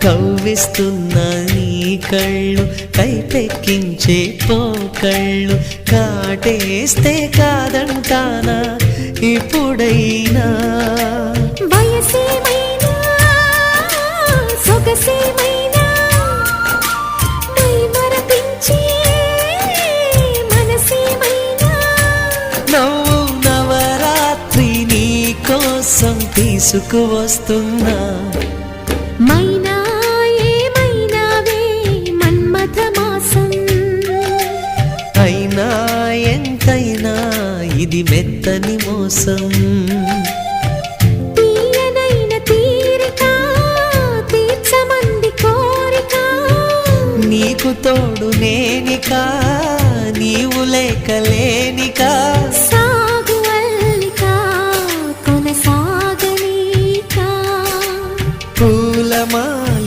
కవ్విస్తున్న నీ కళ్ళు కైపెక్కించే పోకళ్ళు కాటేస్తే కాదంటానా ఇప్పుడైనా వయసేమైనా సొగసేమైనా మరపించే మనసేమైనా నవ్వు నవరాత్రి నీ కోసం తీసుకువస్తున్నా మైనా ఏమైనావే మన్మథ మాసం అయినా ఎంతైనా ఇది మెత్తని మోసం తీయనైన తీరిక తీర్చమంది కోరిక నీకు తోడు నేనిక నీవు లేక లేనిక